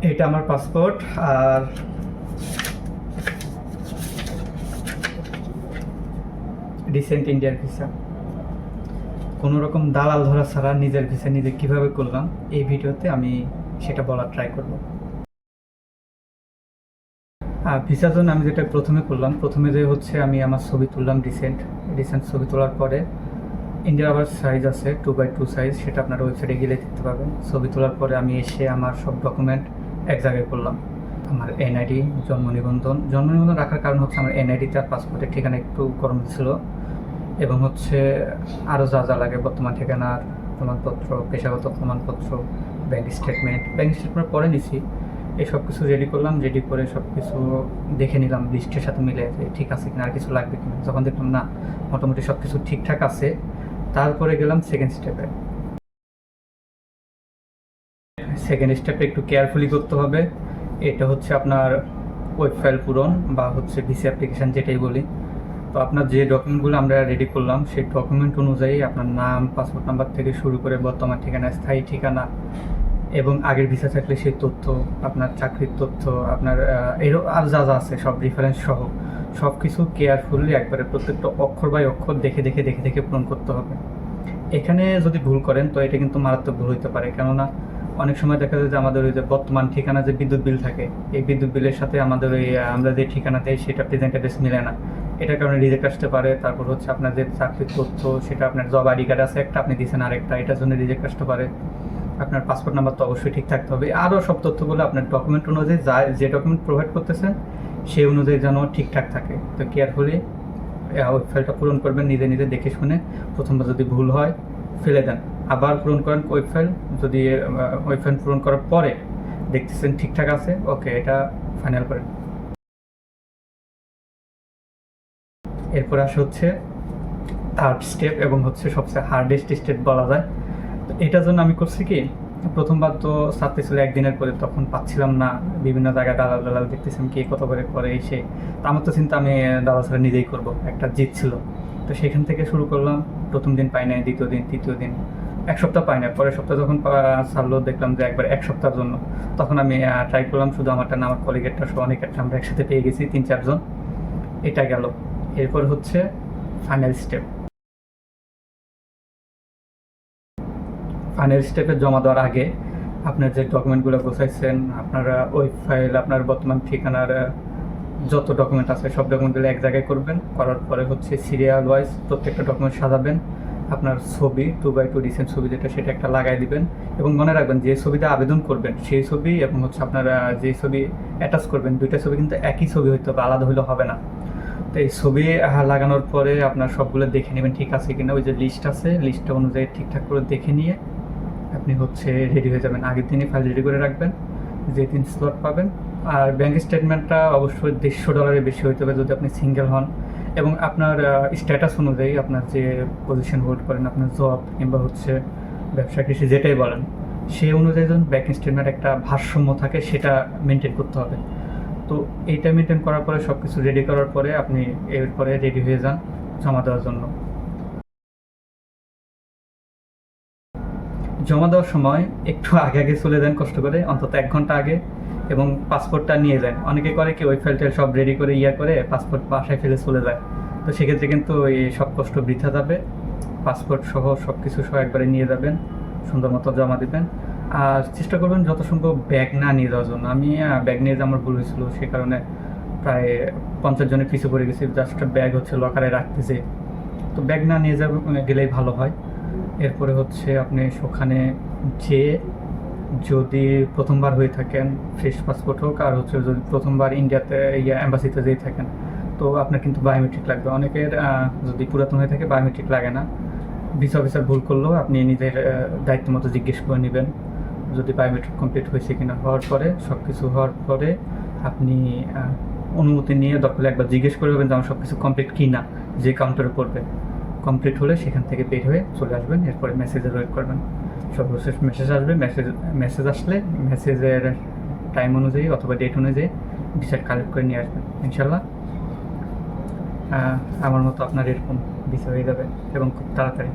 এটা আমার পাসপোর্ট। আর রিসেন্ট ইন্ডিয়ার ভিসা। কোনো রকম দালাল ধরা ছাড়া নিজের ভিসা নিজে কিভাবে করলাম এই ভিডিওতে আমি সেটা বলার ট্রাই করব। ভিসার জন্য আমি যেটা প্রথমে করলাম, প্রথমে যে হচ্ছে আমি আমার ছবি তুললাম রিসেন্ট ছবি তোলার পরে ইন্ডিয়ার আবার সাইজ আছে 2x2 সাইজ, সেটা আপনার ওয়েবসাইটে গেলে দেখতে পাবেন। ছবি তোলার পরে আমি এসে আমার সব ডকুমেন্ট এক জায়গায় করলাম। আমার এনআইডি, জন্ম নিবন্ধন রাখার কারণ হচ্ছে আমার এনআইডিতে আর পাসপোর্টের ঠিকানা একটু গরম ছিল, এবং হচ্ছে আরও যা যা লাগে বর্তমান ঠিকানার প্রমাণপত্র, পেশাগত প্রমাণপত্র, ব্যাঙ্ক স্টেটমেন্ট পরে নিছি। এই সব কিছু রেডি করলাম, রেডি করে সব কিছু দেখে নিলাম লিস্টের সাথে মিলে যে ঠিক আছে কিনা, আর কিছু লাগবে কিনা। যখন দেখলাম না মোটামুটি সব কিছু ঠিকঠাক আছে, তারপরে গেলাম সেকেন্ড স্টেপে। সেকেন্ড স্টেপে একটু কেয়ারফুলি করতে হবে। এটা হচ্ছে আপনার ওয়েব ফাইল পূরণ বা হচ্ছে ভিসা অ্যাপ্লিকেশান যেটাই বলি। তো আপনার যে ডকুমেন্টগুলো আমরা রেডি করলাম সেই ডকুমেন্ট অনুযায়ী আপনার নাম, পাসপোর্ট নাম্বার থেকে শুরু করে বর্তমান ঠিকানা, স্থায়ী ঠিকানা এবং আগের ভিসা থাকলে সেই তথ্য, আপনার চাকরির তথ্য, আপনার এরও আর যা যা আছে সব রেফারেন্স সহ সব কিছু কেয়ারফুলি একবারে প্রত্যেকটা অক্ষর বাই অক্ষর দেখে পূরণ করতে হবে। এখানে যদি ভুল করেন তো এটা কিন্তু মারাত্মক ভুল হইতে পারে, কেননা অনেক সময় দেখা যায় যে আমাদের ওই যে বর্তমান ঠিকানা যে বিদ্যুৎ বিল থাকে, এই বিদ্যুৎ বিলের সাথে আমাদের ওই আমরা যে ঠিকানা দেয় সেটা প্রেজেন্ট অ্যাড্রেস মিলে না। এটার কারণে রিজেক্ট আসতে পারে। তারপর হচ্ছে আপনার যে চাকরির তথ্য সেটা আপনার জব আইডি কার্ড আছে একটা, আপনি দিচ্ছেন আরেকটা, এটার জন্য রিজেক্ট আসতে পারে। আপনার পাসপোর্ট নাম্বার তো অবশ্যই ঠিক থাকতে হবে। আরও সব তথ্যগুলো আপনার ডকুমেন্ট অনুযায়ী যে ডকুমেন্ট প্রোভাইড করতেছেন সেই অনুযায়ী যেন ঠিকঠাক থাকে। তো কেয়ারফুলি ওই ফাইলটা পূরণ করবেন নিজে দেখে শুনে। প্রথমবার যদি ভুল হয় ফেলে দেন, আবার পূরণ করেন ওই ফাইল। যদি ওই ফাইল পূরণ করার পরে দেখতেছেন ঠিকঠাক আছে, ওকে, এটা ফাইনাল করেন। এরপর আসে হচ্ছে থার্ড স্টেপ এবং হচ্ছে সবচেয়ে হার্ডেস্ট স্টেপ বলা যায়। তো এটার জন্য আমি করছি কি, প্রথমবার তো ছাড়তে ছিল একদিনের করে, তখন পাচ্ছিলাম না, বিভিন্ন জায়গায় দালাল দেখতেছিলাম কে কত করে এসে। তো আমার তো চিন্তা আমি দালাল ছাড়া নিজেই করবো, একটা জিত ছিল। তো সেখান থেকে শুরু করলাম। প্রথম দিন পাই নাই, দ্বিতীয় দিন, তৃতীয় দিন, এক সপ্তাহ পাই না। পরের সপ্তাহ যখন ছাড়লো দেখলাম যে একবার এক সপ্তাহের জন্য, তখন আমি ট্রাই করলাম শুধু আমারটা না, আমার কলিগেরটা সহ অনেকেরটা আমরা একসাথে পেয়ে গেছি 3-4 জন। এটা গেল। এরপর হচ্ছে ফাইনাল স্টেপ। ফাইনাল স্টেপে জমা দেওয়ার আগে আপনার যে ডকুমেন্টগুলো গোছাইছেন, আপনারা ওই ফাইল, আপনার বর্তমান ঠিকানার যত ডকুমেন্ট আছে সব ডকুমেন্টগুলো এক জায়গায় করবেন। করার পরে হচ্ছে সিরিয়াল ওয়াইজ প্রত্যেকটা ডকুমেন্ট সাজাবেন। আপনার ছবি 2x2 রিসেন্ট ছবি যেটা, সেটা একটা লাগাই দিবেন। এবং মনে রাখবেন যে ছবিতে আবেদন করবেন সেই ছবি এবং হচ্ছে আপনারা যে ছবি অ্যাটাচ করবেন, দুইটা ছবি কিন্তু একই ছবি হইতে হবে, আলাদা হইলে হবে না। তো এই ছবি লাগানোর পরে আপনার সবগুলো দেখে নেবেন ঠিক আছে কিনা। ওই যে লিস্ট আছে, লিস্টটা অনুযায়ী ঠিকঠাক করে দেখে নিয়ে আপনি হচ্ছে রেডি হয়ে যাবেন। আগের দিনই ফাইল রেডি করে রাখবেন, যেদিন স্লট পাবেন। আর ব্যাঙ্ক স্টেটমেন্টটা অবশ্যই $150 বেশি হইতে হবে যদি আপনি সিঙ্গেল হন, এবং আপনার স্ট্যাটাস অনুযায়ী আপনার যে পজিশন হোল্ড করেন, আপনার জব কিংবা হচ্ছে ব্যবসা, কৃষি যেটাই বলেন, সেই অনুযায়ী যখন ব্যাঙ্ক স্টেটমেন্ট একটা ভারসাম্য থাকে সেটা মেনটেন করতে হবে। তো এইটা মেনটেন করার পরে সব কিছু রেডি করার পরে আপনি এরপরে রেডি হয়ে যান জমা দেওয়ার জন্য। জমা দেওয়ার সময় একটু আগে চলে যান, কষ্ট করে অন্তত 1 ঘন্টা আগে, এবং পাসপোর্টটা নিয়ে যান। অনেকে করে কি ওই ফাইলটা সব রেডি করে করে পাসপোর্ট বাসায় ফেলে চলে যায়। তো সেক্ষেত্রে কিন্তু এই সব কষ্ট বৃথা যাবে। পাসপোর্ট সহ সব কিছু সহ একবারে নিয়ে যাবেন, সুন্দর মতো জমা দেবেন। আর চেষ্টা করবেন যত সম্ভব ব্যাগ না নিয়ে যাওয়ার জন্য। আমি ব্যাগ নিয়ে যাওয়া আমার ভুল হয়েছিল, সে কারণে প্রায় 50 জনের পিছু পড়ে গেছি। জাস্ট ব্যাগ হচ্ছে লকারে রাখতেছে। তো ব্যাগ না নিয়ে গেলেই ভালো হয়। এরপরে হচ্ছে আপনি ওখানে যেয়ে, যদি প্রথমবার হয়ে থাকেন ফ্রেশ পাসপোর্ট হোক, আর হচ্ছে যদি প্রথমবার ইন্ডিয়াতে অ্যাম্বাসিতে যেয়ে থাকেন, তো আপনার কিন্তু বায়োমেট্রিক লাগবে। অনেকের যদি পুরাতন হয়ে থাকে বায়োমেট্রিক লাগে না। ভিসা অফিসার ভুল করলেও আপনি নিজের দায়িত্ব মতো জিজ্ঞেস করে নেবেন যদি বায়োমেট্রিক কমপ্লিট হয়েছে কিনা। সব কিছু হওয়ার পরে আপনি অনুমতি নিয়ে দরকার একবার জিজ্ঞেস করে নেবেন যে আমার সব কিছু কমপ্লিট কি না, যে কাউন্টারে পড়বে। কমপ্লিট হলে সেখান থেকে বের হয়ে চলে আসবেন। এরপরে মেসেজের ওয়েট করবেন। সর্বশেষ মেসেজ আসবে। মেসেজ আসলে মেসেজের টাইম অনুযায়ী অথবা ডেট অনুযায়ী ভিসা কালেক্ট করে নিয়ে আসবেন। ইনশাল্লাহ আমার মতো আপনার এরকম ভিসা হয়ে যাবে, এবং খুব তাড়াতাড়ি।